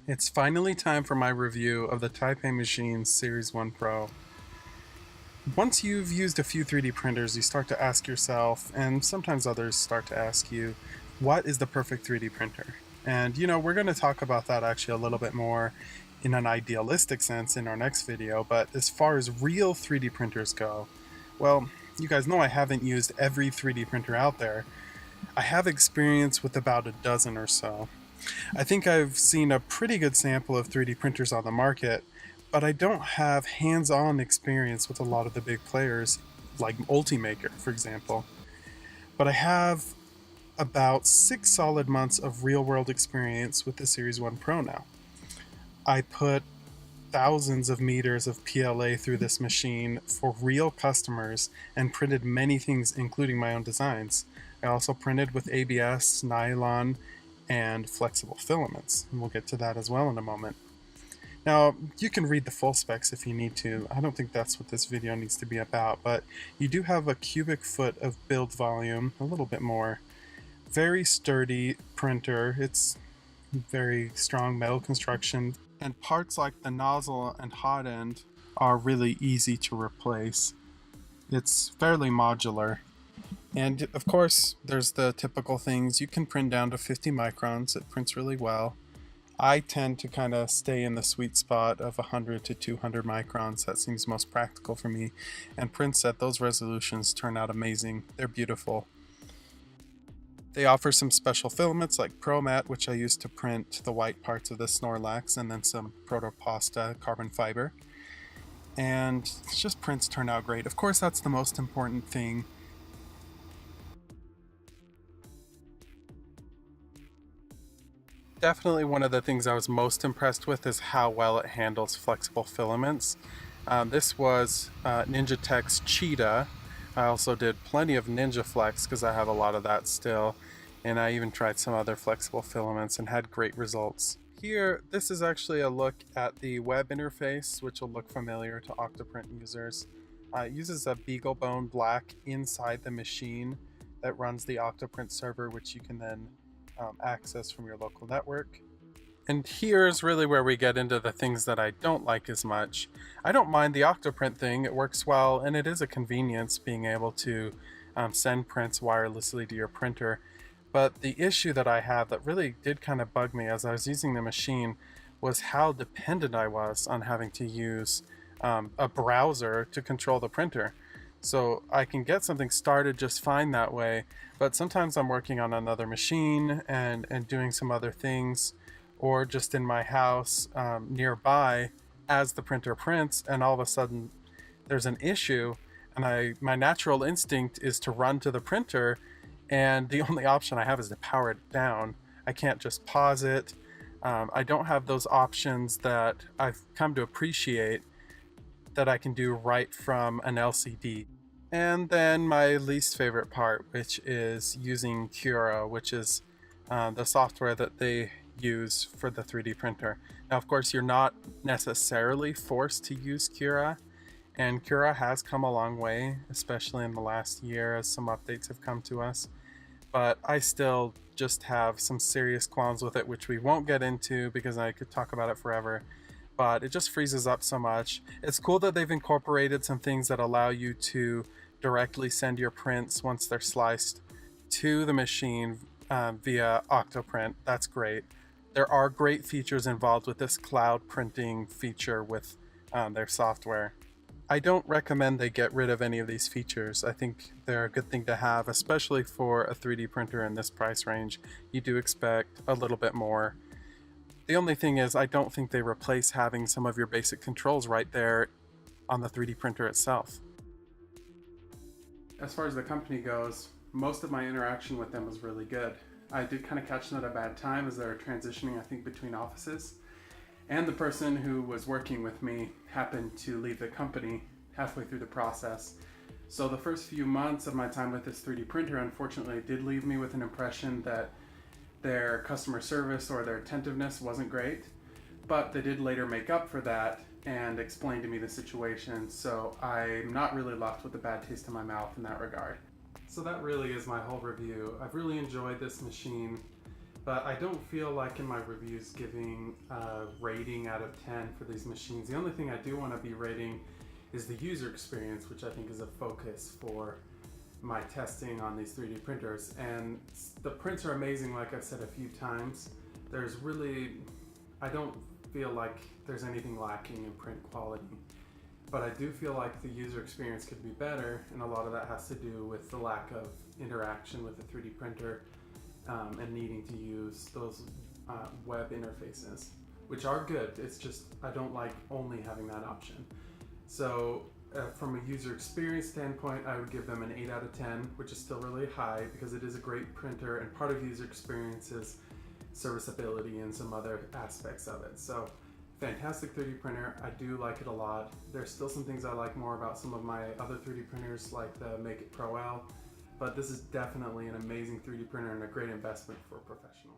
It's finally time for my review of the Taipei Machines Series 1 Pro. Once you've used a few 3D printers, you start to ask yourself, and sometimes others start to ask you, what is the perfect 3D printer? And we're going to talk about that actually a little bit more in an idealistic sense in our next video, but as far as real 3D printers go, well, you guys know I haven't used every 3D printer out there. I have experience with about a dozen or so. I think I've seen a pretty good sample of 3D printers on the market, but I don't have hands-on experience with a lot of the big players, like Ultimaker, for example. But I have about 6 solid months of real-world experience with the Series 1 Pro now. I put thousands of meters of PLA through this machine for real customers and printed many things, including my own designs. I also printed with ABS, nylon, and flexible filaments, and we'll get to that as well in a moment. Now, you can read the full specs if you need to. I don't think that's what this video needs to be about, but you do have a cubic foot of build volume, a little bit more. Very sturdy printer. It's very strong metal construction, and parts like the nozzle and hot end are really easy to replace. It's fairly modular. And of course, there's the typical things. You can print down to 50 microns. It prints really well. I tend to kind of stay in the sweet spot of 100 to 200 microns. That seems most practical for me. And prints at those resolutions turn out amazing. They're beautiful. They offer some special filaments like ProMat, which I use to print the white parts of the Snorlax, and then some Protopasta carbon fiber. And just prints turn out great. Of course, that's the most important thing. Definitely one of the things I was most impressed with is how well it handles flexible filaments. This was Ninja Tech's Cheetah. I also did plenty of Ninja Flex because I have a lot of that still, and I even tried some other flexible filaments and had great results. Here, this is actually a look at the web interface, which will look familiar to Octoprint users. It uses a BeagleBone Black inside the machine that runs the Octoprint server, which you can then access from your local network. And here's really where we get into the things that I don't like as much. I don't mind the Octoprint thing, it works well, and it is a convenience being able to send prints wirelessly to your printer. But the issue that I have that really did kind of bug me as I was using the machine was how dependent I was on having to use a browser to control the printer. So I can get something started just fine that way, but sometimes I'm working on another machine and doing some other things, or just in my house nearby as the printer prints, and all of a sudden there's an issue, and my natural instinct is to run to the printer, and the only option I have is to power it down. I can't just pause it. I don't have those options that I've come to appreciate that I can do right from an LCD. And then my least favorite part, which is using Cura, which is the software that they use for the 3D printer. Now, of course, you're not necessarily forced to use Cura, and Cura has come a long way, especially in the last year as some updates have come to us. But I still just have some serious qualms with it, which we won't get into because I could talk about it forever. But it just freezes up so much. It's cool that they've incorporated some things that allow you to directly send your prints once they're sliced to the machine via Octoprint. That's great. There are great features involved with this cloud printing feature with their software. I don't recommend they get rid of any of these features. I think they're a good thing to have, especially for a 3D printer in this price range. You do expect a little bit more. The only thing is, I don't think they replace having some of your basic controls right there on the 3D printer itself. As far as the company goes, most of my interaction with them was really good. I did kind of catch them at a bad time as they were transitioning, I think, between offices. And the person who was working with me happened to leave the company halfway through the process. So the first few months of my time with this 3D printer, unfortunately, did leave me with an impression that their customer service or their attentiveness wasn't great, but they did later make up for that and explain to me the situation, so I'm not really left with a bad taste in my mouth in that regard. So that really is my whole review. I've really enjoyed this machine, but I don't feel like in my reviews giving a rating out of 10 for these machines. The only thing I do want to be rating is the user experience, which I think is a focus for my testing on these 3D printers. And the prints are amazing, like I've said a few times. I don't feel like there's anything lacking in print quality, but I do feel like the user experience could be better, and a lot of that has to do with the lack of interaction with the 3D printer and needing to use those web interfaces, which are good. It's just I don't like only having that option. So from a user experience standpoint, I would give them an 8 out of 10, which is still really high because it is a great printer, and part of user experience is serviceability and some other aspects of it. So fantastic 3D printer. I do like it a lot. There's still some things I like more about some of my other 3D printers, like the Make It Pro L, but this is definitely an amazing 3D printer and a great investment for a professional.